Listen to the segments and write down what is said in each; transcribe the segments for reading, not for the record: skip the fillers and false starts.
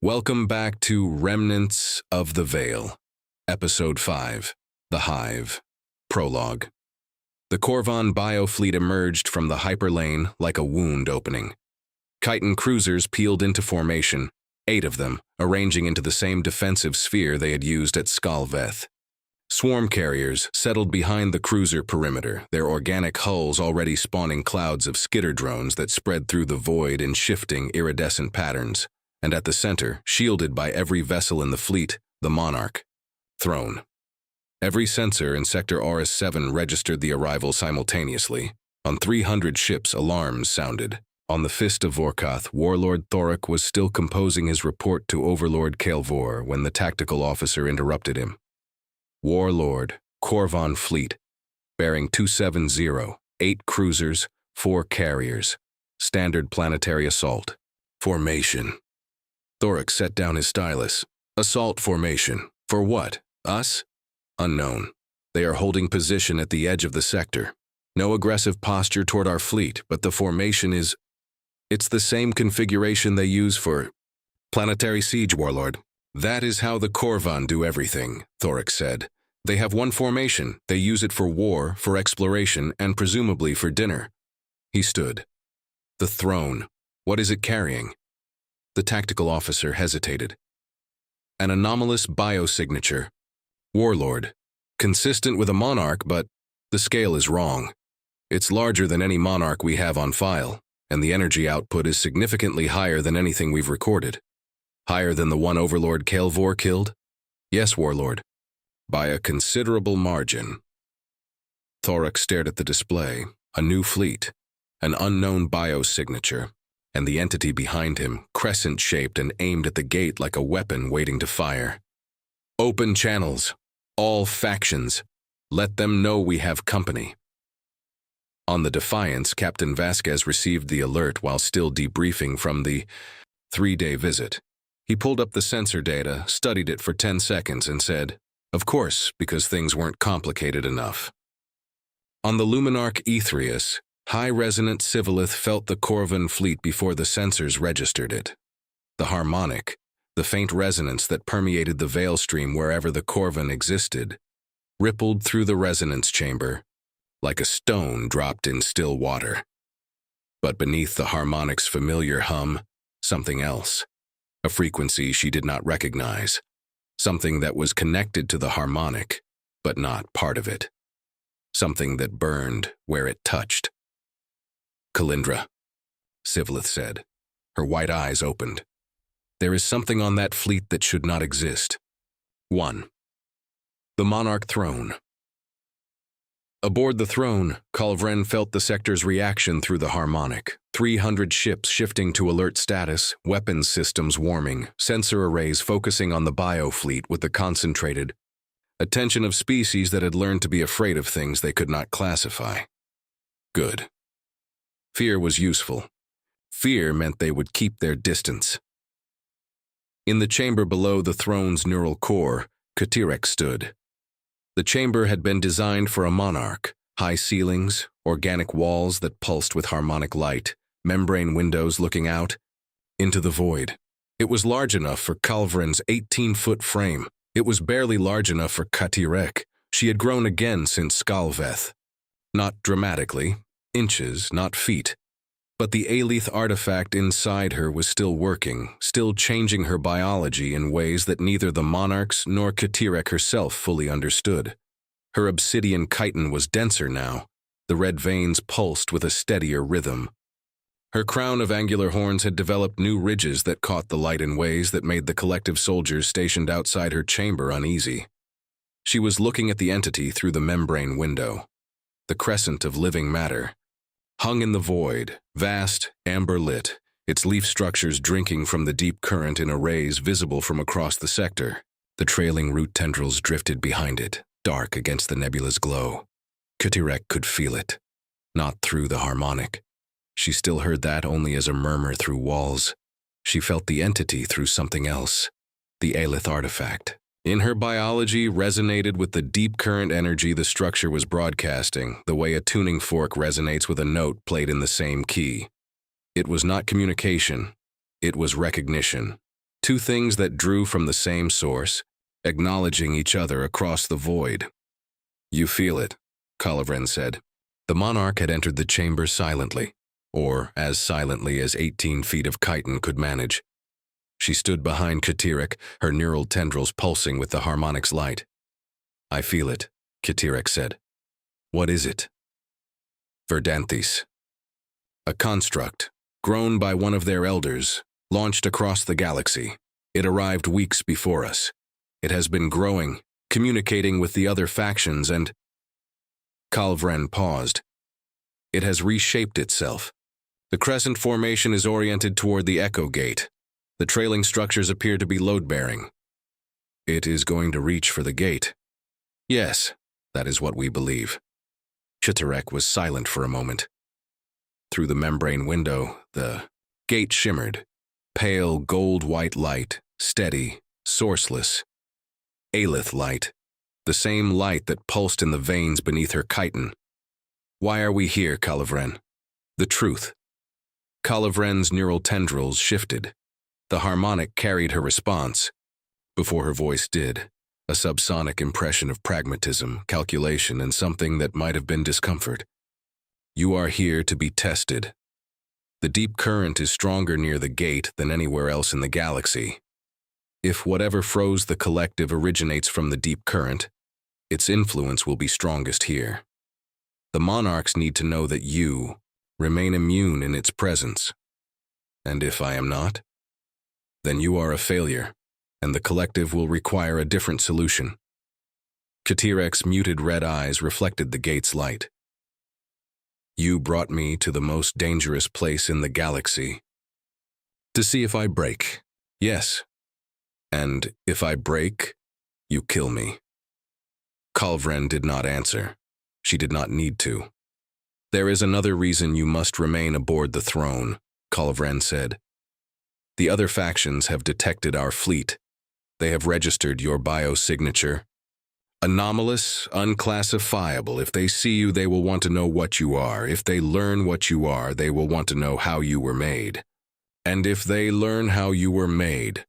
Welcome back to Remnants of the Veil, Episode 5, The Hive, Prologue. The Qhorvaan biofleet emerged from the hyperlane like a wound opening. Chitin cruisers peeled into formation, 8 of them, arranging into the same defensive sphere they had used at Skalveth. Swarm carriers settled behind the cruiser perimeter, their organic hulls already spawning clouds of skitter drones that spread through the void in shifting, iridescent patterns. And at the center, shielded by every vessel in the fleet, the Monarch Throne. Every sensor in Sector RS-7 registered the arrival simultaneously. On 300 ships, alarms sounded. On the Fist of Vorkath, Warlord Qh'tirek was still composing his report to Overlord Kael'vor when the tactical officer interrupted him. Warlord, Qhorvaan fleet, bearing 270, 8 cruisers, 4 carriers. Standard planetary assault. Formation. Qh'tirek set down his stylus. Assault formation. For what? Us? Unknown. They are holding position at the edge of the sector. No aggressive posture toward our fleet, but the formation is... It's the same configuration they use for... Planetary siege, Warlord. That is how the Qhorvaan do everything, Qh'tirek said. They have one formation. They use it for war, for exploration, and presumably for dinner. He stood. The throne. What is it carrying? The tactical officer hesitated. An anomalous biosignature. Warlord. Consistent with a monarch, but the scale is wrong. It's larger than any monarch we have on file, and the energy output is significantly higher than anything we've recorded. Higher than the one Overlord Kael'vor killed? Yes, Warlord. By a considerable margin. Qh'tirek stared at the display. A new fleet. An unknown biosignature. And the entity behind him, crescent-shaped and aimed at the gate like a weapon waiting to fire. Open channels. All factions. Let them know we have company. On the Defiance, Captain Vasquez received the alert while still debriefing from the 3-day visit. He pulled up the sensor data, studied it for 10 seconds, and said, "Of course, because things weren't complicated enough." On the Luminarch Qh'tirek, high-resonant Civilith felt the Qhorvaan fleet before the sensors registered it. The harmonic, the faint resonance that permeated the veil stream wherever the Qhorvaan existed, rippled through the resonance chamber, like a stone dropped in still water. But beneath the harmonic's familiar hum, something else, a frequency she did not recognize, something that was connected to the harmonic, but not part of it, something that burned where it touched. "Kalindra," Civilith said. Her white eyes opened. "There is something on that fleet that should not exist." 1. The Monarch Throne. Aboard the throne, Qh'tirek felt the sector's reaction through the harmonic. 300 ships shifting to alert status, weapons systems warming, sensor arrays focusing on the biofleet with the concentrated attention of species that had learned to be afraid of things they could not classify. Good. Fear was useful. Fear meant they would keep their distance. In the chamber below the throne's neural core, Qh'tirek stood. The chamber had been designed for a monarch. High ceilings, organic walls that pulsed with harmonic light, membrane windows looking out into the void. It was large enough for Qh'tirek's 18-foot frame. It was barely large enough for Qh'tirek. She had grown again since Skalveth. Not dramatically. Inches, not feet. But the Aelith artifact inside her was still working, still changing her biology in ways that neither the monarchs nor Qh'tirek herself fully understood. Her obsidian chitin was denser now. The red veins pulsed with a steadier rhythm. Her crown of angular horns had developed new ridges that caught the light in ways that made the collective soldiers stationed outside her chamber uneasy. She was looking at the entity through the membrane window. The crescent of living matter. Hung in the void, vast, amber-lit, its leaf structures drinking from the deep current in arrays visible from across the sector. The trailing root tendrils drifted behind it, dark against the nebula's glow. Qh'tirek could feel it, not through the harmonic. She still heard that only as a murmur through walls. She felt the entity through something else, the Aelith artifact. In her biology resonated with the deep current energy the structure was broadcasting, the way a tuning fork resonates with a note played in the same key. It was not communication, it was recognition. Two things that drew from the same source, acknowledging each other across the void. "You feel it," Qh'tirek said. The monarch had entered the chamber silently, or as silently as 18 feet of chitin could manage. She stood behind Qh'tirek, her neural tendrils pulsing with the harmonic's light. "I feel it," Qh'tirek said. "What is it?" Verdanthys. A construct, grown by one of their elders, launched across the galaxy. It arrived weeks before us. It has been growing, communicating with the other factions, and... Qh'tirek paused. It has reshaped itself. The crescent formation is oriented toward the Echo Gate. The trailing structures appear to be load-bearing. It is going to reach for the gate. Yes, that is what we believe. Qh'tirek was silent for a moment. Through the membrane window, the gate shimmered. Pale gold-white light, steady, sourceless. Aelith light, the same light that pulsed in the veins beneath her chitin. "Why are we here, Qh'tirek?" The truth. Qh'tirek's neural tendrils shifted. The harmonic carried her response. Before her voice did, a subsonic impression of pragmatism, calculation, and something that might have been discomfort. "You are here to be tested. The deep current is stronger near the gate than anywhere else in the galaxy. If whatever froze the collective originates from the deep current, its influence will be strongest here. The monarchs need to know that you remain immune in its presence. And if I am not, then you are a failure, and the collective will require a different solution." Qh'tirek's muted red eyes reflected the gate's light. "You brought me to the most dangerous place in the galaxy. To see if I break, yes. And if I break, you kill me." Qh'tirek did not answer. She did not need to. "There is another reason you must remain aboard the throne," Qh'tirek said. "The other factions have detected our fleet. They have registered your biosignature. Anomalous, unclassifiable. If they see you, they will want to know what you are. If they learn what you are, they will want to know how you were made. And if they learn how you were made,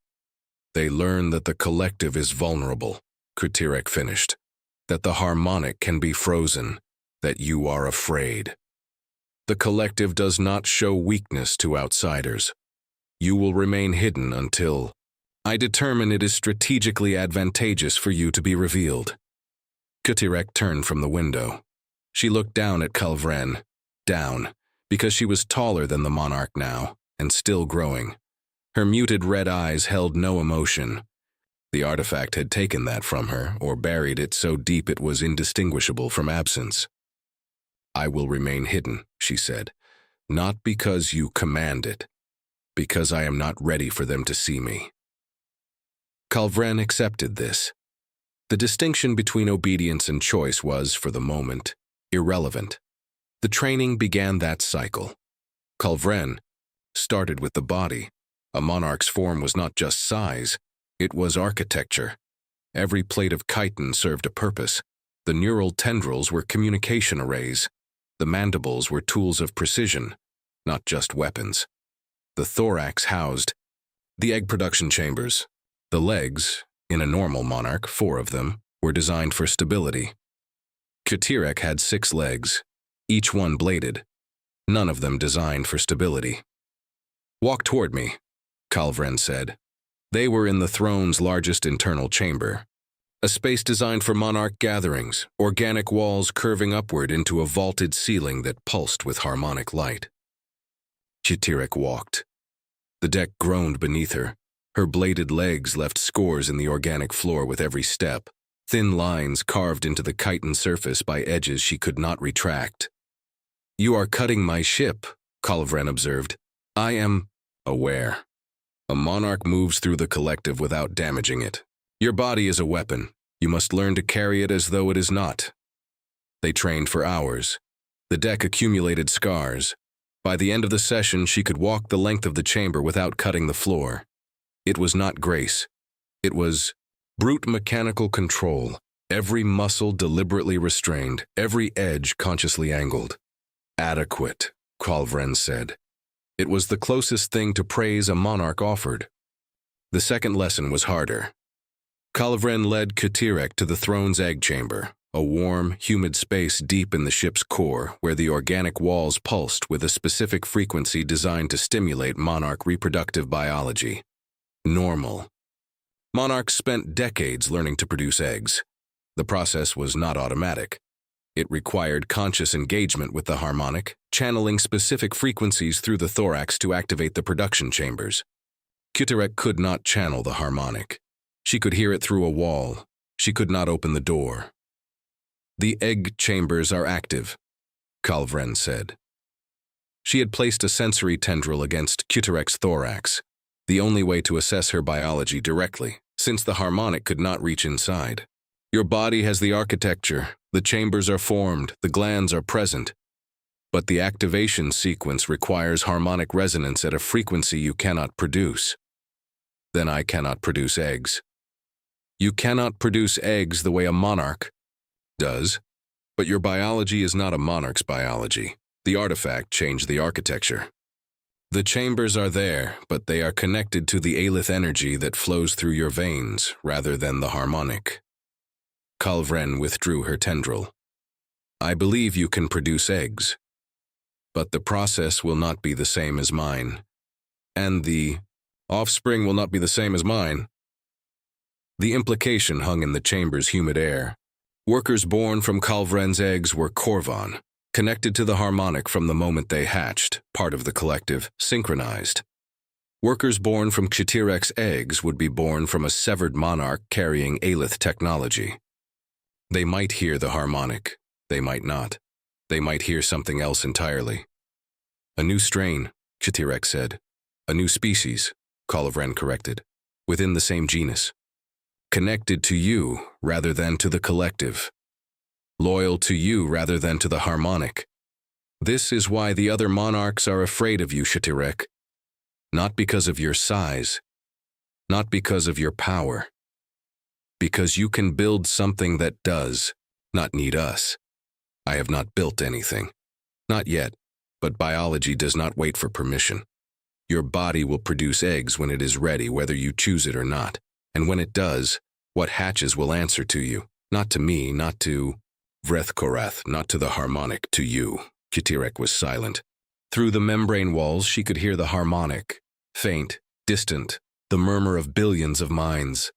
they learn that the collective is vulnerable," Qh'tirek finished. "That the harmonic can be frozen, that you are afraid. The collective does not show weakness to outsiders. You will remain hidden until I determine it is strategically advantageous for you to be revealed." Qh'tirek turned from the window. She looked down at Qh'tirek, down, because she was taller than the monarch now, and still growing. Her muted red eyes held no emotion. The artifact had taken that from her, or buried it so deep it was indistinguishable from absence. "I will remain hidden," she said, "not because you command it, because I am not ready for them to see me." Qh'tirek accepted this. The distinction between obedience and choice was, for the moment, irrelevant. The training began that cycle. Qh'tirek started with the body. A monarch's form was not just size, it was architecture. Every plate of chitin served a purpose. The neural tendrils were communication arrays. The mandibles were tools of precision, not just weapons. The thorax housed the egg production chambers. The legs, in a normal monarch, 4 of them, were designed for stability. Qh'tirek had 6 legs, each one bladed, none of them designed for stability. "Walk toward me," Qh'tirek said. They were in the throne's largest internal chamber, a space designed for monarch gatherings, organic walls curving upward into a vaulted ceiling that pulsed with harmonic light. Qh'tirek walked. The deck groaned beneath her. Her bladed legs left scores in the organic floor with every step, thin lines carved into the chitin surface by edges she could not retract. "You are cutting my ship," Qh'tirek observed. "I am aware. A monarch moves through the collective without damaging it. Your body is a weapon. You must learn to carry it as though it is not." They trained for hours. The deck accumulated scars. By the end of the session, she could walk the length of the chamber without cutting the floor. It was not grace. It was brute mechanical control, every muscle deliberately restrained, every edge consciously angled. "Adequate," Qh'tirek said. It was the closest thing to praise a monarch offered. The second lesson was harder. Qh'tirek led Qh'tirek to the throne's egg chamber, a warm, humid space deep in the ship's core where the organic walls pulsed with a specific frequency designed to stimulate monarch reproductive biology. Normal. Monarchs spent decades learning to produce eggs. The process was not automatic. It required conscious engagement with the harmonic, channeling specific frequencies through the thorax to activate the production chambers. Qh'tirek could not channel the harmonic. She could hear it through a wall. She could not open the door. "The egg chambers are active," Qh'tirek said. She had placed a sensory tendril against Qh'tirek's thorax, the only way to assess her biology directly, since the harmonic could not reach inside. "Your body has the architecture, the chambers are formed, the glands are present, but the activation sequence requires harmonic resonance at a frequency you cannot produce." "Then I cannot produce eggs." "You cannot produce eggs the way a monarch does, but your biology is not a monarch's biology. The artifact changed the architecture. The chambers are there, but they are connected to the Aelith energy that flows through your veins rather than the harmonic." Qh'tirek withdrew her tendril. "I believe you can produce eggs, but the process will not be the same as mine, and the offspring will not be the same as mine." The implication hung in the chamber's humid air. Workers born from Qh'tirek's eggs were Qhorvaan, connected to the harmonic from the moment they hatched, part of the collective, synchronized. Workers born from Qh'tirek's eggs would be born from a severed monarch carrying Aelith technology. They might hear the harmonic, they might not. They might hear something else entirely. "A new strain," Qh'tirek said. "A new species," Qh'tirek corrected, "within the same genus. Connected to you rather than to the collective. Loyal to you rather than to the harmonic. This is why the other monarchs are afraid of you, Qh'tirek. Not because of your size, not because of your power. Because you can build something that does not need us. I have not built anything. Not yet, but biology does not wait for permission. Your body will produce eggs when it is ready, whether you choose it or not. And when it does, what hatches will answer to you. Not to me, not to Verdanthys, not to the harmonic, to you." Qh'tirek was silent. Through the membrane walls she could hear the harmonic, faint, distant, the murmur of billions of minds.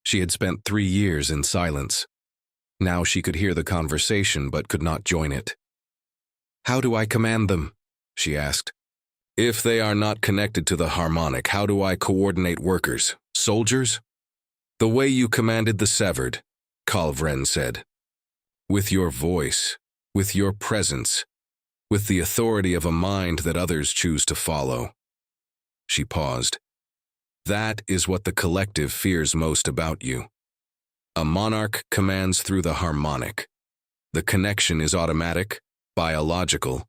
She had spent 3 years in silence. Now she could hear the conversation but could not join it. "How do I command them?" she asked. "If they are not connected to the harmonic, how do I coordinate workers? Soldiers?" "The way you commanded the severed," Qh'tirek said. "With your voice, with your presence, with the authority of a mind that others choose to follow." She paused. "That is what the collective fears most about you. A monarch commands through the harmonic. The connection is automatic, biological,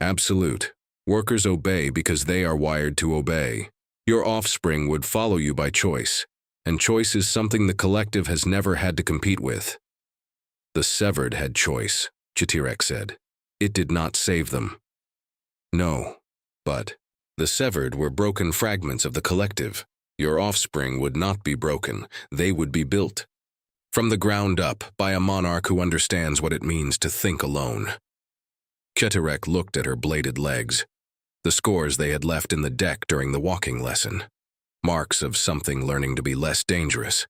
absolute. Workers obey because they are wired to obey. Your offspring would follow you by choice, and choice is something the collective has never had to compete with." "The severed had choice," Qh'tirek said. "It did not save them." "No, but the severed were broken fragments of the collective. Your offspring would not be broken, they would be built. From the ground up, by a monarch who understands what it means to think alone." Qh'tirek looked at her bladed legs, the scores they had left in the deck during the walking lesson, marks of something learning to be less dangerous.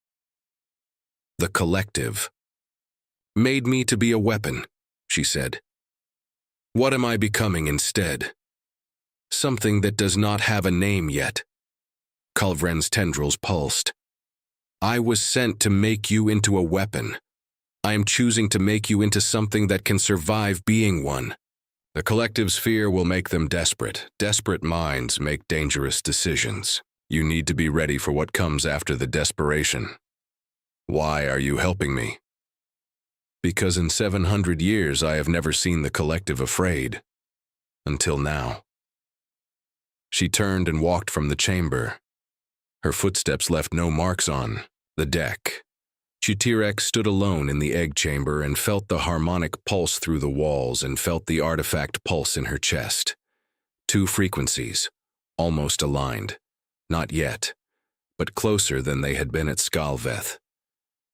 "The collective made me to be a weapon," she said. "What am I becoming instead? Something that does not have a name yet." Qh'tirek's tendrils pulsed. "I was sent to make you into a weapon. I am choosing to make you into something that can survive being one. The collective's fear will make them desperate. Desperate minds make dangerous decisions. You need to be ready for what comes after the desperation." "Why are you helping me?" "Because in 700 years I have never seen the collective afraid. Until now." She turned and walked from the chamber. Her footsteps left no marks on the deck. Qh'tirek stood alone in the egg chamber and felt the harmonic pulse through the walls and felt the artifact pulse in her chest. 2 frequencies, almost aligned. Not yet, but closer than they had been at Skalveth.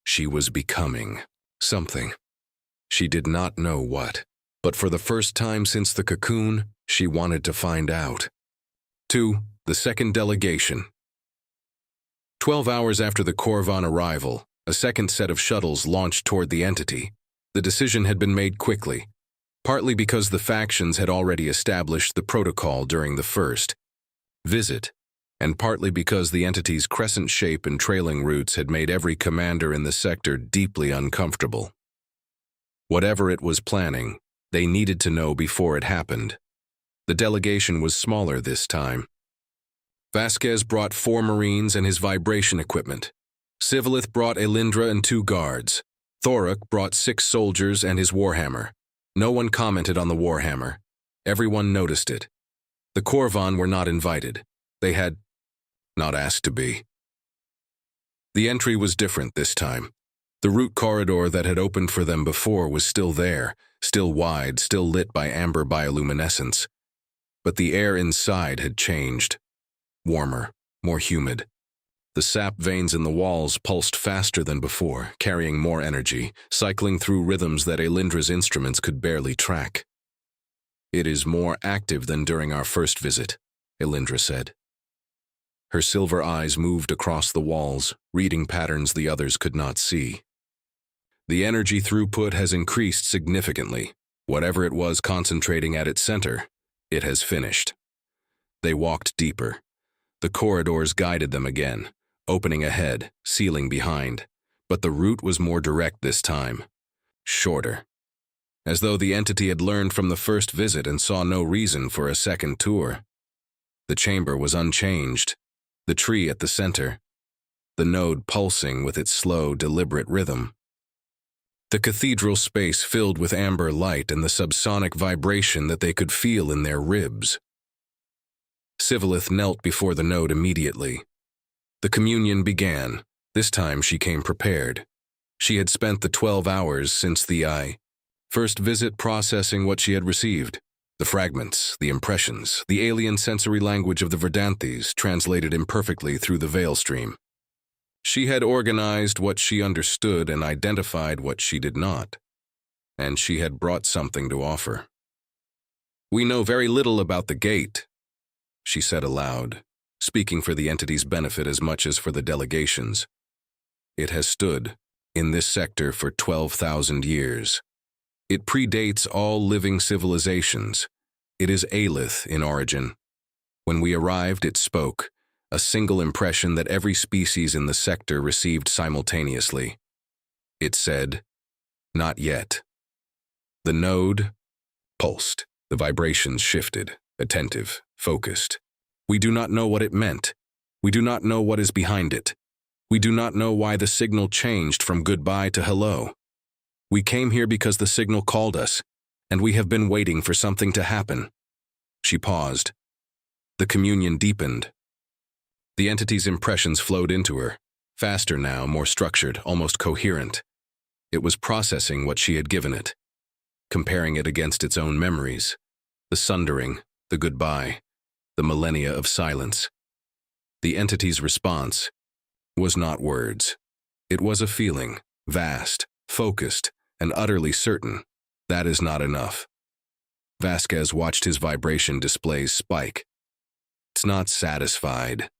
She was becoming something. She did not know what, but for the first time since the cocoon, she wanted to find out. 2. The Second Delegation. 12 hours after the Qhorvaan arrival, a second set of shuttles launched toward the entity. The decision had been made quickly, partly because the factions had already established the protocol during the first visit, and partly because the entity's crescent shape and trailing routes had made every commander in the sector deeply uncomfortable. Whatever it was planning, they needed to know before it happened. The delegation was smaller this time. Vasquez brought 4 Marines and his vibration equipment. Sivillith brought Elindra and 2 guards. Qh'tirek brought 6 soldiers and his warhammer. No one commented on the warhammer. Everyone noticed it. The Qhorvaan were not invited. They had not asked to be. The entry was different this time. The route corridor that had opened for them before was still there, still wide, still lit by amber bioluminescence. But the air inside had changed. Warmer, more humid. The sap veins in the walls pulsed faster than before, carrying more energy, cycling through rhythms that Elindra's instruments could barely track. "It is more active than during our first visit," Elindra said. Her silver eyes moved across the walls, reading patterns the others could not see. "The energy throughput has increased significantly. Whatever it was concentrating at its center, it has finished." They walked deeper. The corridors guided them again, opening ahead, sealing behind, but the route was more direct this time, shorter. As though the entity had learned from the first visit and saw no reason for a second tour. The chamber was unchanged, the tree at the center, the node pulsing with its slow, deliberate rhythm. The cathedral space filled with amber light and the subsonic vibration that they could feel in their ribs. Sivillith knelt before the node immediately. The communion began. This time she came prepared. She had spent the 12 hours since the first visit processing what she had received. The fragments, the impressions, the alien sensory language of the Verdanthys translated imperfectly through the veil stream. She had organized what she understood and identified what she did not. And she had brought something to offer. "We know very little about the gate," she said aloud, speaking for the entity's benefit as much as for the delegation's. "It has stood in this sector for 12,000 years. It predates all living civilizations. It is Aelith in origin. When we arrived, it spoke, a single impression that every species in the sector received simultaneously. It said, 'Not yet.'" The node pulsed. The vibrations shifted, attentive, focused. "We do not know what it meant. We do not know what is behind it. We do not know why the signal changed from goodbye to hello. We came here because the signal called us, and we have been waiting for something to happen." She paused. The communion deepened. The entity's impressions flowed into her, faster now, more structured, almost coherent. It was processing what she had given it, comparing it against its own memories, the sundering, the goodbye, the millennia of silence. The entity's response was not words. It was a feeling, vast, focused, and utterly certain. That is not enough. Vasquez watched his vibration displays spike. It's not satisfied.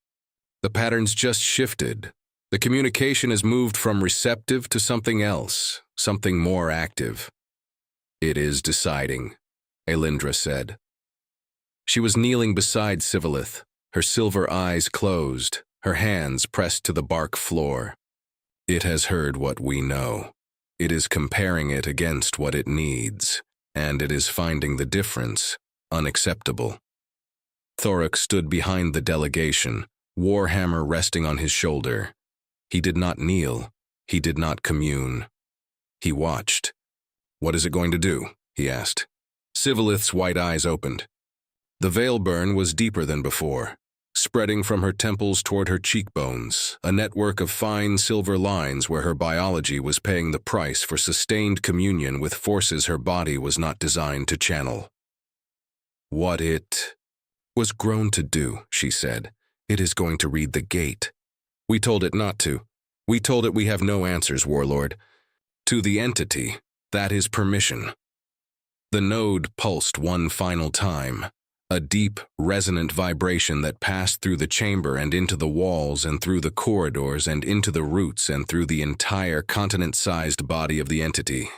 The pattern's just shifted. The communication has moved from receptive to something else, something more active. "It is deciding," Elindra said. She was kneeling beside Sivillith, her silver eyes closed, her hands pressed to the bark floor. "It has heard what we know. It is comparing it against what it needs, and it is finding the difference unacceptable." Qh'tirek stood behind the delegation, warhammer resting on his shoulder. He did not kneel. He did not commune. He watched. "What is it going to do?" he asked. Sivillith's white eyes opened. The veil burn was deeper than before, spreading from her temples toward her cheekbones, a network of fine silver lines where her biology was paying the price for sustained communion with forces her body was not designed to channel. "What it was grown to do," she said. "It is going to read the gate. We told it not to. We told it we have no answers, Warlord. To the entity, that is permission. The node pulsed one final time, a deep, resonant vibration that passed through the chamber and into the walls and through the corridors and into the roots and through the entire continent-sized body of the entity.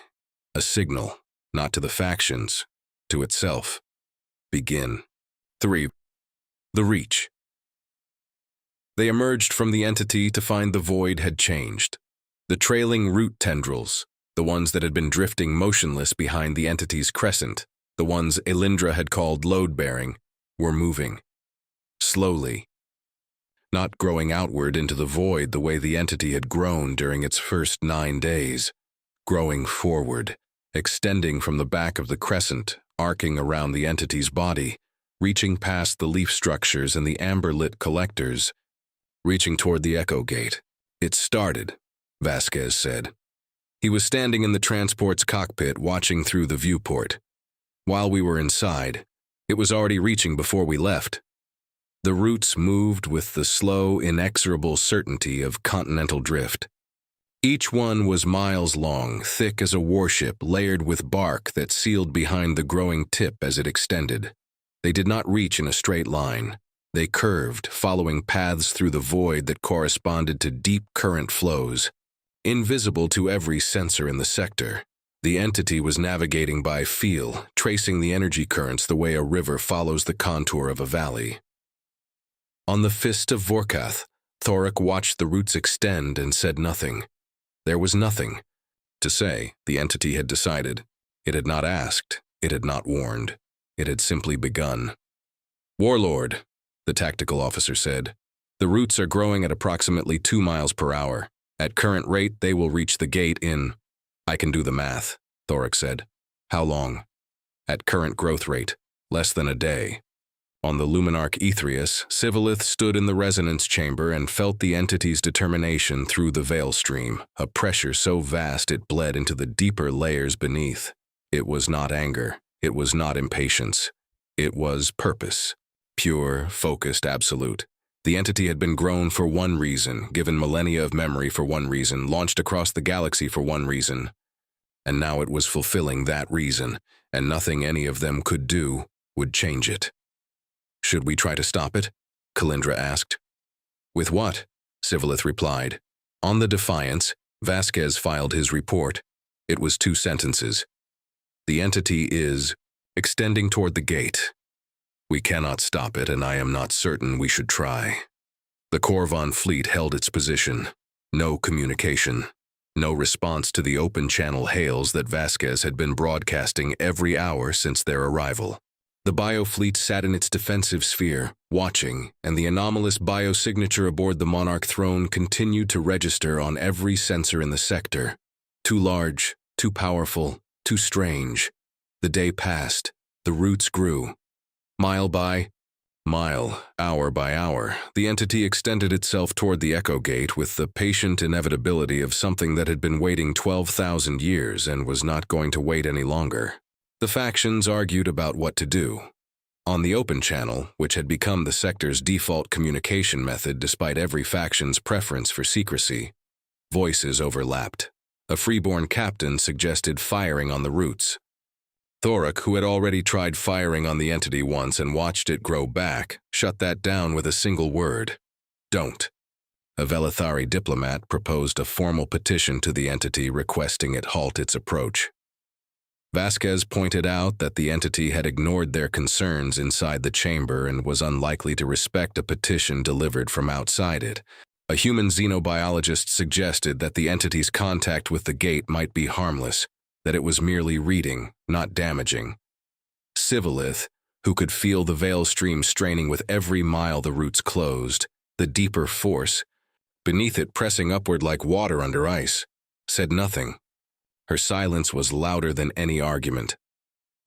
A signal, not to the factions, to itself. Begin. 3. The Reach. They emerged from the entity to find the void had changed. The trailing root tendrils, the ones that had been drifting motionless behind the entity's crescent, the ones Elindra had called load-bearing, were moving. Slowly. Not growing outward into the void the way the entity had grown during its first 9 days. Growing forward, extending from the back of the crescent, arcing around the entity's body, reaching past the leaf structures and the amber-lit collectors, reaching toward the echo gate. It started, Vasquez said. He was standing in the transport's cockpit watching through the viewport. While we were inside, it was already reaching before we left. The roots moved with the slow, inexorable certainty of continental drift. Each one was miles long, thick as a warship, layered with bark that sealed behind the growing tip as it extended. They did not reach in a straight line. They curved, following paths through the void that corresponded to deep current flows. Invisible to every sensor in the sector, the entity was navigating by feel, tracing the energy currents the way a river follows the contour of a valley. On the fist of Vorkath, Qh'tirek watched the roots extend and said nothing. There was nothing to say, the entity had decided. It had not asked, it had not warned. It had simply begun. Warlord, the tactical officer said, the roots are growing at approximately 2 miles per hour. At current rate, they will reach the gate in... I can do the math, Qh'tirek said. How long? At current growth rate, less than a day. On the Luminarch Qh'tirek, Sivillith stood in the resonance chamber and felt the entity's determination through the veil stream, a pressure so vast it bled into the deeper layers beneath. It was not anger. It was not impatience. It was purpose. Pure, focused, absolute. The entity had been grown for one reason, given millennia of memory for one reason, launched across the galaxy for one reason. And now it was fulfilling that reason, and nothing any of them could do would change it. Should we try to stop it? Kalindra asked. With what? Sivillith replied. On the Defiance, Vasquez filed his report. It was 2 sentences. The entity is extending toward the gate. We cannot stop it, and I am not certain we should try. The Qhorvaan fleet held its position. No communication. No response to the open channel hails that Vasquez had been broadcasting every hour since their arrival. The biofleet sat in its defensive sphere, watching, and the anomalous biosignature aboard the Monarch Throne continued to register on every sensor in the sector. Too large, too powerful, too strange. The day passed. The roots grew. Mile by mile, hour by hour, the entity extended itself toward the echo gate with the patient inevitability of something that had been waiting 12,000 years and was not going to wait any longer. The factions argued about what to do. On the open channel, which had become the sector's default communication method despite every faction's preference for secrecy, voices overlapped. A freeborn captain suggested firing on the roots. Qh'tirek, who had already tried firing on the entity once and watched it grow back, shut that down with a single word. Don't. A Velithari diplomat proposed a formal petition to the entity requesting it halt its approach. Vasquez pointed out that the entity had ignored their concerns inside the chamber and was unlikely to respect a petition delivered from outside it. A human xenobiologist suggested that the entity's contact with the gate might be harmless, that it was merely reading, not damaging. Sivillith, who could feel the veil stream straining with every mile the roots closed, the deeper force, beneath it pressing upward like water under ice, said nothing. Her silence was louder than any argument.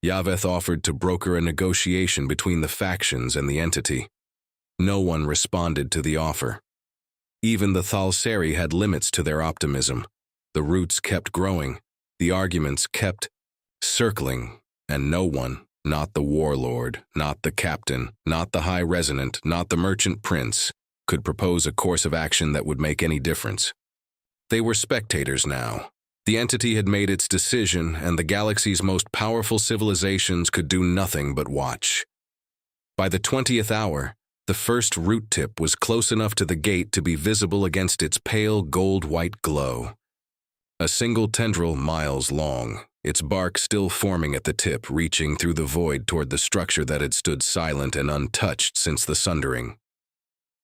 Yaveth offered to broker a negotiation between the factions and the entity. No one responded to the offer. Even the Thalsari had limits to their optimism. The roots kept growing. The arguments kept circling, and no one, not the warlord, not the captain, not the high resonant, not the merchant prince, could propose a course of action that would make any difference. They were spectators now. The entity had made its decision, and the galaxy's most powerful civilizations could do nothing but watch. By the 20th hour, the first root tip was close enough to the gate to be visible against its pale gold-white glow. A single tendril miles long, its bark still forming at the tip, reaching through the void toward the structure that had stood silent and untouched since the sundering.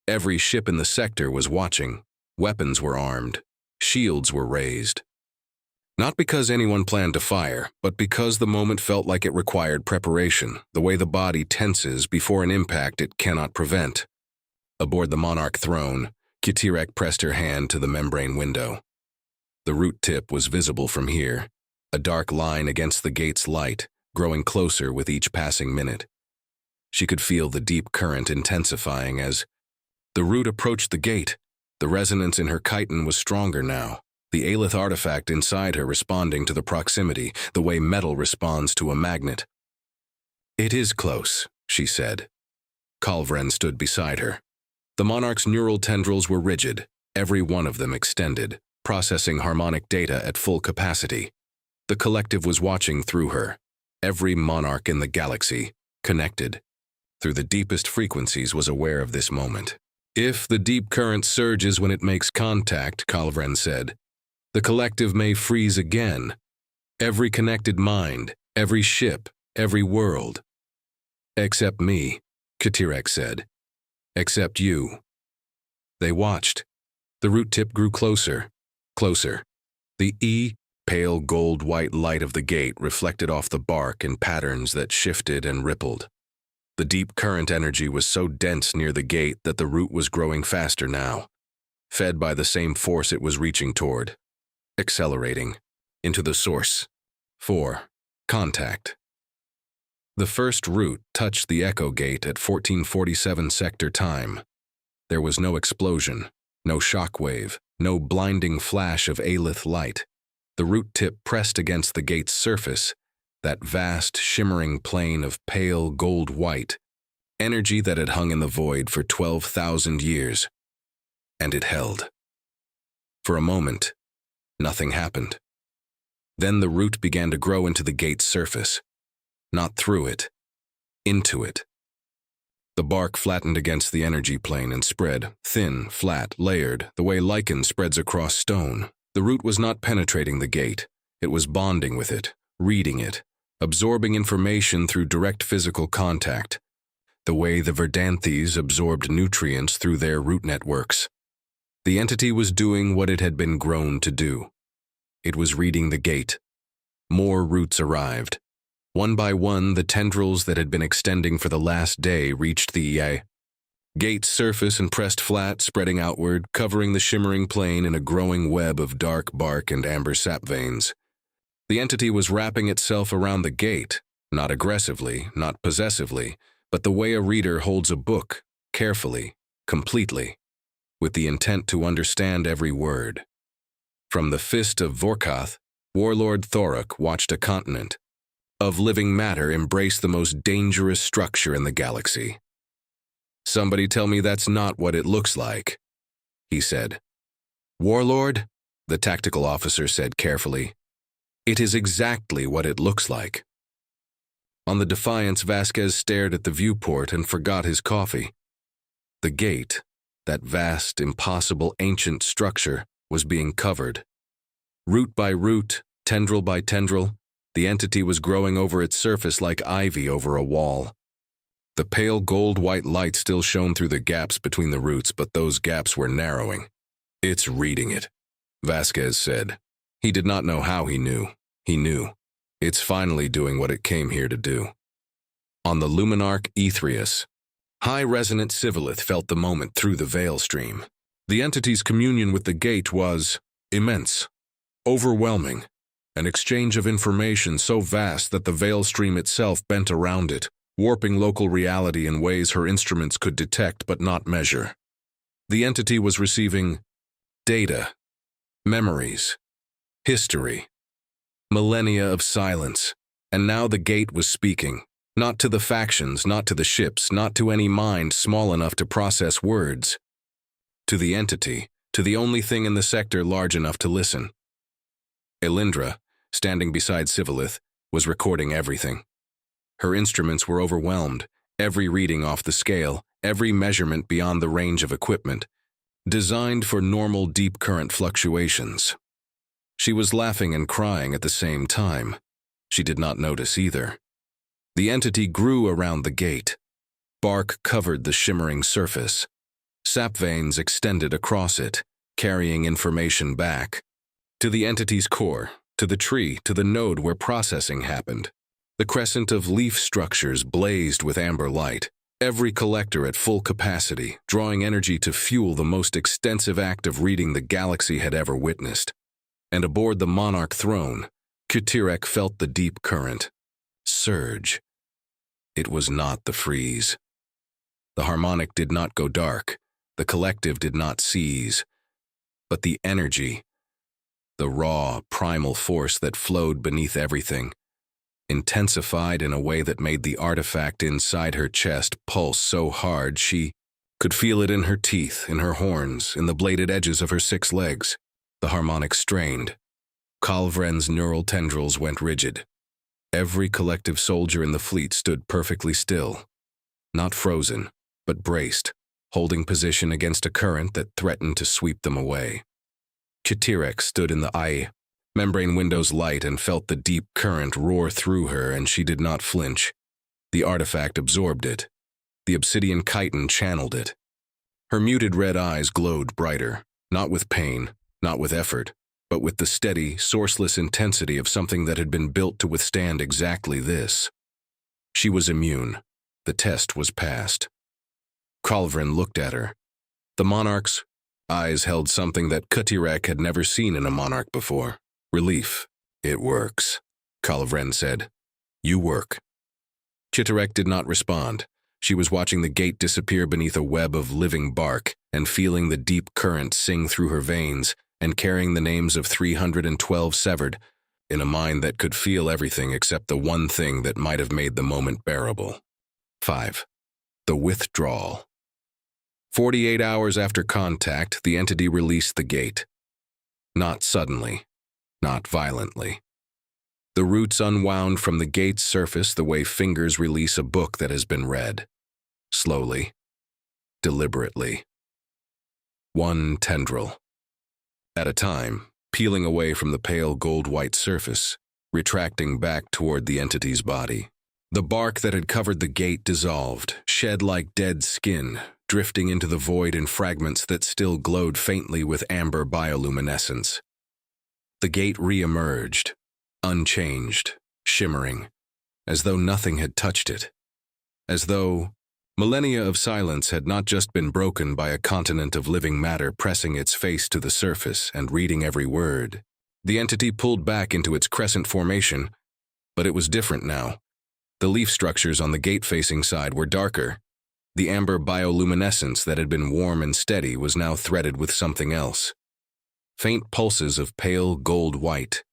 Every ship in the sector was watching. Weapons were armed. Shields were raised. Not because anyone planned to fire, but because the moment felt like it required preparation, the way the body tenses before an impact it cannot prevent. Aboard the Monarch Throne, Qh'tirek pressed her hand to the membrane window. The root tip was visible from here, a dark line against the gate's light, growing closer with each passing minute. She could feel the deep current intensifying as the root approached the gate. The resonance in her chitin was stronger now, the Aelith artifact inside her responding to the proximity, the way metal responds to a magnet. "It is close," she said. Qhorvaan stood beside her. The monarch's neural tendrils were rigid, every one of them extended, processing harmonic data at full capacity. The collective was watching through her, every monarch in the galaxy, connected, through the deepest frequencies, was aware of this moment. "If the deep current surges when it makes contact," Qhorvaan said, "the collective may freeze again. Every connected mind, every ship, every world." "Except me," Qh'tirek said. "Except you." They watched. The root tip grew closer, closer. The pale gold-white light of the gate reflected off the bark in patterns that shifted and rippled. The deep current energy was so dense near the gate that the root was growing faster now, fed by the same force it was reaching toward, accelerating into the source. 4. Contact. The first root touched the echo gate at 1447 sector time. There was no explosion, no shockwave, no blinding flash of Aelith light. The root tip pressed against the gate's surface, that vast, shimmering plane of pale gold-white, energy that had hung in the void for 12,000 years. And it held. For a moment, nothing happened. Then the root began to grow into the gate's surface. Not through it, into it. The bark flattened against the energy plane and spread, thin, flat, layered, the way lichen spreads across stone. The root was not penetrating the gate. It was bonding with it, reading it, absorbing information through direct physical contact, the way the Verdanthys absorbed nutrients through their root networks. The entity was doing what it had been grown to do. It was reading the gate. More roots arrived. One by one, the tendrils that had been extending for the last day reached the gate's surface and pressed flat, spreading outward, covering the shimmering plane in a growing web of dark bark and amber sap veins. The entity was wrapping itself around the gate, not aggressively, not possessively, but the way a reader holds a book, carefully, completely, with the intent to understand every word. From the fist of Vorkath, Warlord Qh'tirek watched a continent of living matter embrace the most dangerous structure in the galaxy. "Somebody tell me that's not what it looks like," he said. "Warlord," the tactical officer said carefully, "it is exactly what it looks like." On the Defiance, Vasquez stared at the viewport and forgot his coffee. The gate, that vast, impossible, ancient structure, was being covered. Root by root, tendril by tendril, the entity was growing over its surface like ivy over a wall. The pale gold-white light still shone through the gaps between the roots, but those gaps were narrowing. "It's reading it," Vasquez said. He did not know how he knew. He knew. It's finally doing what it came here to do. On the Luminarch Qh'tirek, high-resonant Civilith felt the moment through the veil stream. The entity's communion with the gate was immense, overwhelming, an exchange of information so vast that the veil stream itself bent around it, warping local reality in ways her instruments could detect but not measure. The entity was receiving data, memories, history, millennia of silence, and now the gate was speaking, not to the factions, not to the ships, not to any mind small enough to process words. to the entity, to the only thing in the sector large enough to listen. Elindra, standing beside Civilith, was recording everything. Her instruments were overwhelmed, every reading off the scale, every measurement beyond the range of equipment, designed for normal deep current fluctuations. She was laughing and crying at the same time. She did not notice either. The entity grew around the gate. Bark covered the shimmering surface. Sap veins extended across it, carrying information back. To the entity's core, to the tree, to the node where processing happened. The crescent of leaf structures blazed with amber light, every collector at full capacity, drawing energy to fuel the most extensive act of reading the galaxy had ever witnessed. And aboard the Monarch Throne, Qh'tirek felt the deep current surge. It was not the freeze. The harmonic did not go dark, the collective did not seize, but the energy, the raw, primal force that flowed beneath everything, intensified in a way that made the artifact inside her chest pulse so hard she could feel it in her teeth, in her horns, in the bladed edges of her 6 legs. The harmonic strained. Qh'tirek's neural tendrils went rigid. Every collective soldier in the fleet stood perfectly still, not frozen, but braced, holding position against a current that threatened to sweep them away. Qh'tirek stood in the eye, membrane window's light, and felt the deep current roar through her, and she did not flinch. The artifact absorbed it. The obsidian chitin channeled it. Her muted red eyes glowed brighter, not with pain, not with effort, but with the steady, sourceless intensity of something that had been built to withstand exactly this. She was immune. The test was passed. Qh'tirek looked at her. The monarch's eyes held something that Qh'tirek had never seen in a monarch before. Relief. It works, Qh'tirek said. You work. Qh'tirek did not respond. She was watching the gate disappear beneath a web of living bark and feeling the deep current sing through her veins and carrying the names of 312 severed in a mind that could feel everything except the one thing that might have made the moment bearable. 5. The Withdrawal. 48 hours after contact, the entity released the gate. Not suddenly, not violently. The roots unwound from the gate's surface the way fingers release a book that has been read. Slowly, deliberately. One tendril at a time, peeling away from the pale gold-white surface, retracting back toward the entity's body. The bark that had covered the gate dissolved, shed like dead skin, drifting into the void in fragments that still glowed faintly with amber bioluminescence. The gate re-emerged, unchanged, shimmering, as though nothing had touched it, as though millennia of silence had not just been broken by a continent of living matter pressing its face to the surface and reading every word. The entity pulled back into its crescent formation, but it was different now. The leaf structures on the gate-facing side were darker. The amber bioluminescence that had been warm and steady was now threaded with something else. Faint pulses of pale gold-white.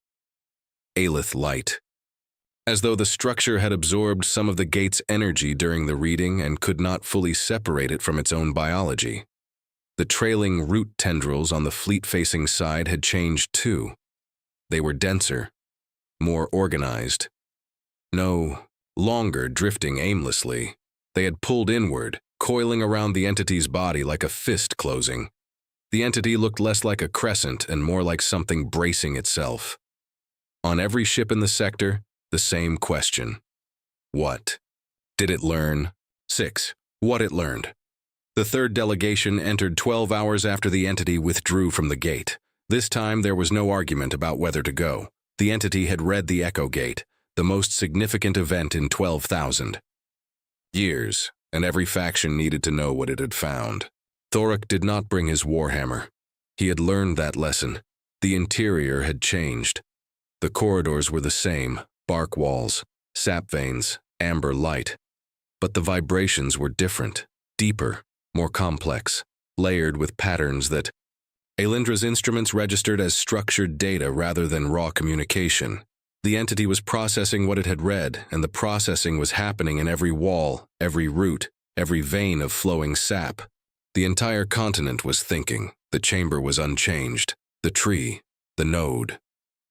Aelith light. As though the structure had absorbed some of the gate's energy during the reading and could not fully separate it from its own biology. The trailing root tendrils on the fleet-facing side had changed too. They were denser, more organized. No longer drifting aimlessly. They had pulled inward, coiling around the entity's body like a fist closing. The entity looked less like a crescent and more like something bracing itself. On every ship in the sector, the same question. What? Did it learn? 6. What it learned. The third delegation entered 12 hours after the entity withdrew from the gate. This time there was no argument about whether to go. The entity had read the Echo Gate, the most significant event in 12,000 years, and every faction needed to know what it had found. Qh'tirek did not bring his warhammer. He had learned that lesson. The interior had changed. The corridors were the same, bark walls, sap veins, amber light. But the vibrations were different, deeper, more complex, layered with patterns that Elindra's instruments registered as structured data rather than raw communication. The entity was processing what it had read, and the processing was happening in every wall, every root, every vein of flowing sap. The entire continent was thinking. The chamber was unchanged. The tree, the node.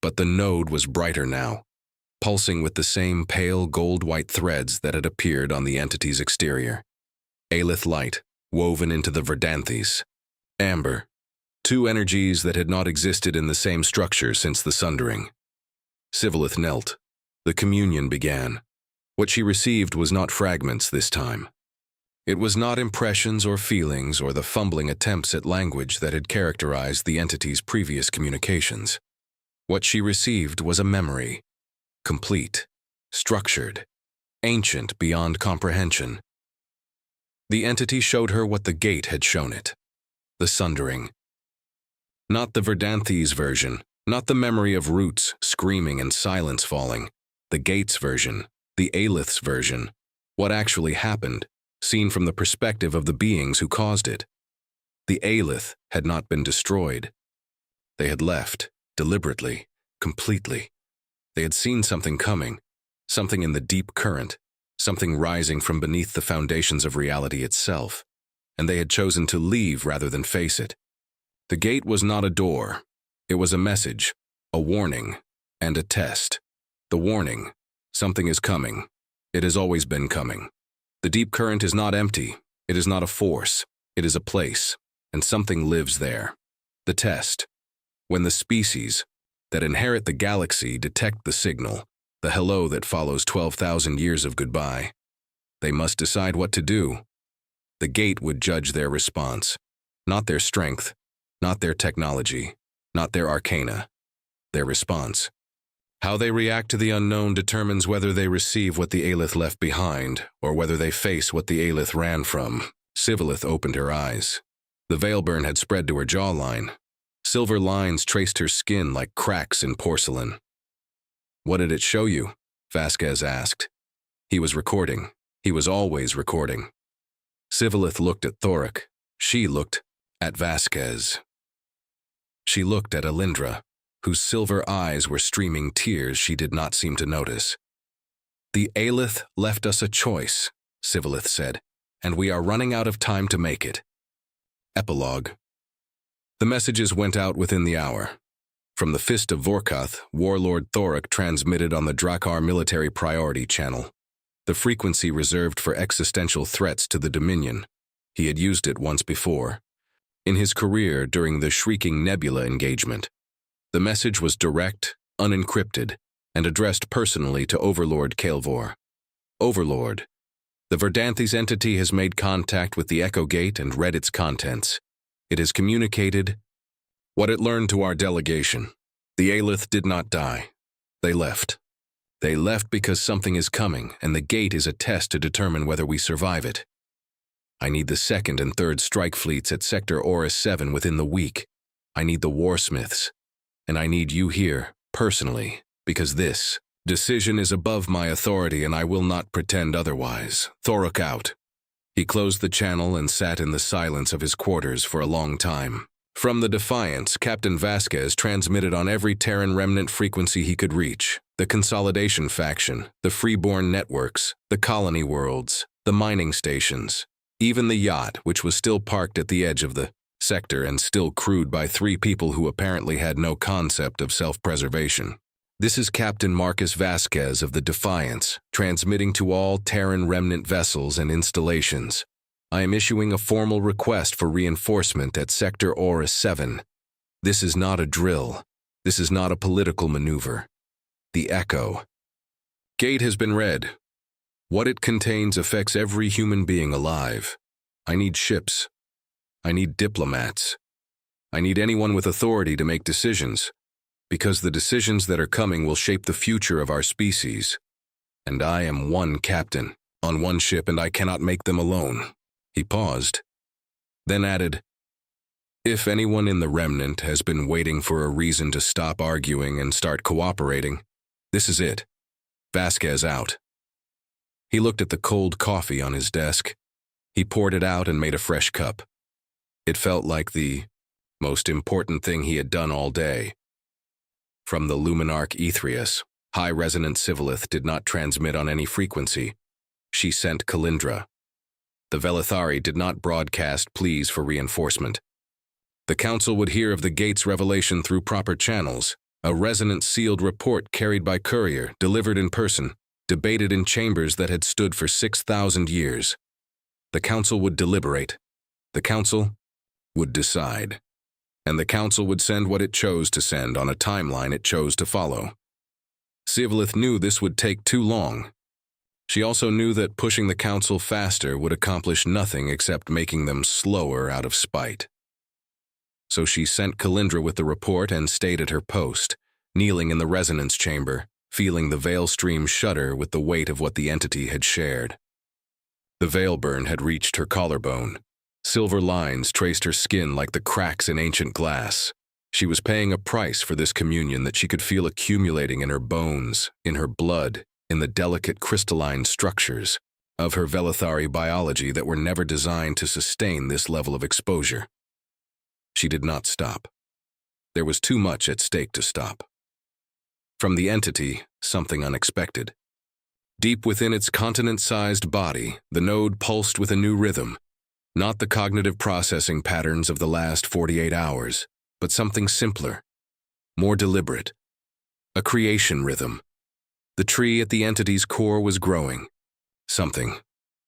But the node was brighter now, pulsing with the same pale gold-white threads that had appeared on the entity's exterior. Aelith light, woven into the Verdanthys. Amber, two energies that had not existed in the same structure since the sundering. Sivillith knelt. The communion began. What she received was not fragments this time. It was not impressions or feelings or the fumbling attempts at language that had characterized the entity's previous communications. What she received was a memory, complete, structured, ancient beyond comprehension. The entity showed her what the gate had shown it, the sundering. Not the Verdanthys version, not the memory of roots screaming and silence falling, the gate's version, the Aelith's version, what actually happened, seen from the perspective of the beings who caused it. The Aelith had not been destroyed. They had left, deliberately, completely. They had seen something coming, something in the deep current, something rising from beneath the foundations of reality itself, and they had chosen to leave rather than face it. The gate was not a door. It was a message, a warning, and a test. The warning, something is coming. It has always been coming. The deep current is not empty. It is not a force. It is a place, and something lives there. The test, when the species that inherit the galaxy detect the signal, the hello that follows 12,000 years of goodbye, they must decide what to do. The gate would judge their response, not their strength, not their technology, not their arcana, their response. How they react to the unknown determines whether they receive what the Aelith left behind, or whether they face what the Aelith ran from. Sivillith opened her eyes. The veil burn had spread to her jawline. Silver lines traced her skin like cracks in porcelain. "What did it show you?" Vasquez asked. He was recording. He was always recording. Sivillith looked at Qh'tirek. She looked at Vasquez. She looked at Alindra, whose silver eyes were streaming tears she did not seem to notice. "The Aelith left us a choice," Sivillith said, "and we are running out of time to make it." Epilogue. The messages went out within the hour. From the Fist of Vorkath, Warlord Qh'tirek transmitted on the Drakkar Military Priority Channel, the frequency reserved for existential threats to the Dominion. He had used it once before, in his career during the Shrieking Nebula engagement. The message was direct, unencrypted, and addressed personally to Overlord Qh'tirek. "Overlord, the Verdanthys entity has made contact with the Echo Gate and read its contents. It has communicated what it learned to our delegation. The Aelith did not die. They left. They left because something is coming, and the gate is a test to determine whether we survive it. I need the 2nd and 3rd strike fleets at Sector Oris 7 within the week. I need the warsmiths. And I need you here, personally, because this decision is above my authority and I will not pretend otherwise." Qh'tirek out. He closed the channel and sat in the silence of his quarters for a long time. From the Defiance, Captain Vasquez transmitted on every Terran remnant frequency he could reach: the Consolidation faction, the Freeborn networks, the colony worlds, the mining stations, even the yacht, which was still parked at the edge of the sector and still crewed by 3 people who apparently had no concept of self-preservation. "This is Captain Marcus Vasquez of the Defiance, transmitting to all Terran remnant vessels and installations. I am issuing a formal request for reinforcement at Sector Oris 7. This is not a drill. This is not a political maneuver. The Echo Gate has been read. What it contains affects every human being alive. I need ships. I need diplomats. I need anyone with authority to make decisions, because the decisions that are coming will shape the future of our species. And I am one captain on one ship, and I cannot make them alone." He paused, then added, "If anyone in the Remnant has been waiting for a reason to stop arguing and start cooperating, this is it." Vasquez out. He looked at the cold coffee on his desk. He poured it out and made a fresh cup. It felt like the most important thing he had done all day. From the Luminarch Qh'tirek, high-resonant Sivillith did not transmit on any frequency. She sent Kalindra. The Velithari did not broadcast pleas for reinforcement. The Council would hear of the gate's revelation through proper channels, a resonance-sealed report carried by courier, delivered in person, debated in chambers that had stood for 6,000 years. The Council would deliberate. The Council would decide. And the Council would send what it chose to send on a timeline it chose to follow. Sivlith knew this would take too long. She also knew that pushing the Council faster would accomplish nothing except making them slower out of spite. So she sent Kalindra with the report and stayed at her post, kneeling in the resonance chamber, feeling the veil stream shudder with the weight of what the entity had shared. The veil burn had reached her collarbone. Silver lines traced her skin like the cracks in ancient glass. She was paying a price for this communion that she could feel accumulating in her bones, in her blood, in the delicate crystalline structures of her Velithari biology that were never designed to sustain this level of exposure. She did not stop. There was too much at stake to stop. From the entity, something unexpected. Deep within its continent-sized body, the node pulsed with a new rhythm, not the cognitive processing patterns of the last 48 hours, but something simpler, more deliberate, a creation rhythm. The tree at the entity's core was growing. Something.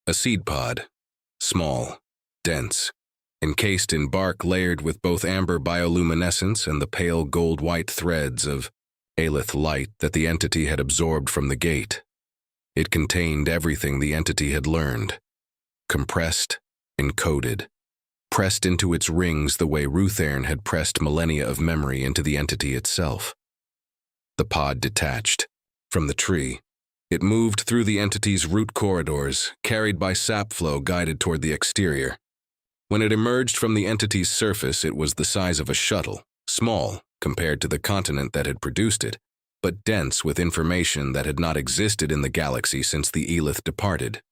A seed pod. Small. Dense. Encased in bark layered with both amber bioluminescence and the pale gold-white threads of Aelith light that the entity had absorbed from the gate. It contained everything the entity had learned. Compressed, encoded, pressed into its rings the way Ruthern had pressed millennia of memory into the entity itself. The pod detached. From the tree, it moved through the entity's root corridors, carried by sap flow guided toward the exterior. When it emerged from the entity's surface, it was the size of a shuttle, small compared to the continent that had produced it, but dense with information that had not existed in the galaxy since the Aelith departed.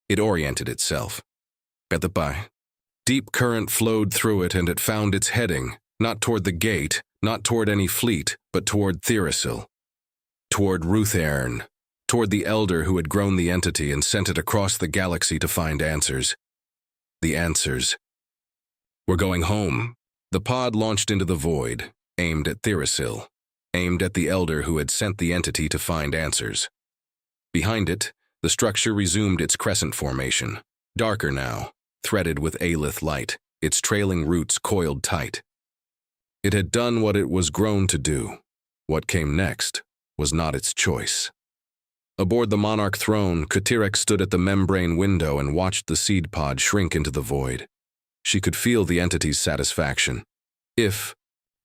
It oriented itself. At the by. Deep current flowed through it and it found its heading, not toward the gate, not toward any fleet, but toward Qh'tirek. Toward Ruthern, toward the elder who had grown the entity and sent it across the galaxy to find answers. The answers. We're going home. The pod launched into the void, aimed at Qh'tirek, aimed at the elder who had sent the entity to find answers. Behind it, the structure resumed its crescent formation, darker now, threaded with Aelith light, its trailing roots coiled tight. It had done what it was grown to do. What came next was not its choice. Aboard the Monarch Throne, Qh'tirek stood at the membrane window and watched the seed pod shrink into the void. She could feel the entity's satisfaction. If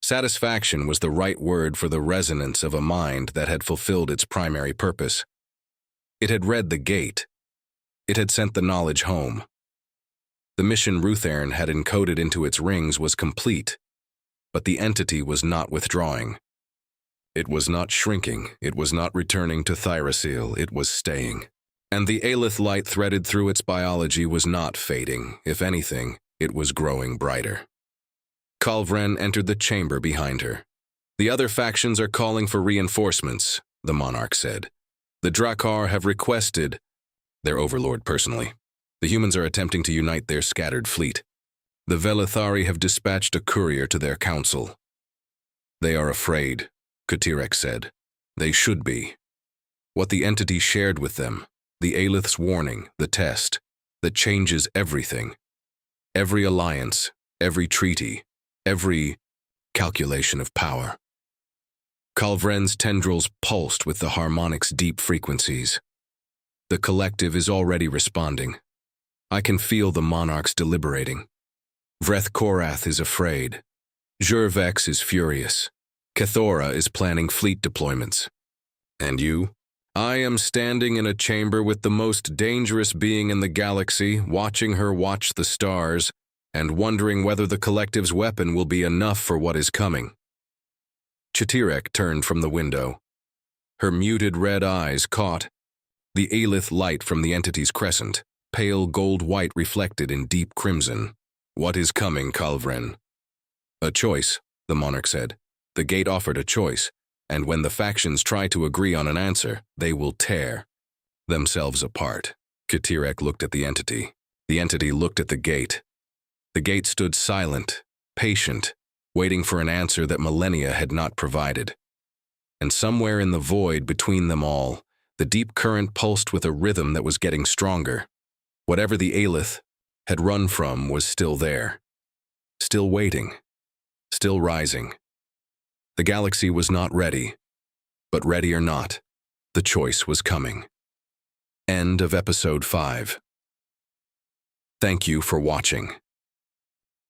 satisfaction was the right word for the resonance of a mind that had fulfilled its primary purpose. It had read the gate. It had sent the knowledge home. The mission Ruthern had encoded into its rings was complete, but the entity was not withdrawing. It was not shrinking, it was not returning to Qh'tirek, it was staying. And the Aelith light threaded through its biology was not fading. If anything, it was growing brighter. Qhorvaan entered the chamber behind her. The other factions are calling for reinforcements, the monarch said. The Drakkar have requested their overlord personally. The humans are attempting to unite their scattered fleet. The Velithari have dispatched a courier to their council. They are afraid, Qh'tirek said. They should be. What the entity shared with them, the Aelith's warning, the test, that changes everything. Every alliance, every treaty, every calculation of power. Qhorvaan's tendrils pulsed with the harmonic's deep frequencies. The collective is already responding. I can feel the monarchs deliberating. Vreth is afraid. Qh'tirek is furious. Q'thora is planning fleet deployments. And you? I am standing in a chamber with the most dangerous being in the galaxy, watching her watch the stars, and wondering whether the collective's weapon will be enough for what is coming. Qh'tirek turned from the window. Her muted red eyes caught the Aelith light from the entity's crescent, pale gold-white reflected in deep crimson. What is coming, Qhorvaan? A choice, the monarch said. The gate offered a choice, and when the factions try to agree on an answer, they will tear themselves apart. Qh'tirek looked at the entity. The entity looked at the gate. The gate stood silent, patient, waiting for an answer that millennia had not provided. And somewhere in the void between them all, the deep current pulsed with a rhythm that was getting stronger. Whatever the Aelith had run from was still there. Still waiting. Still rising. The galaxy was not ready. But ready or not, the choice was coming. End of episode 5. Thank you for watching.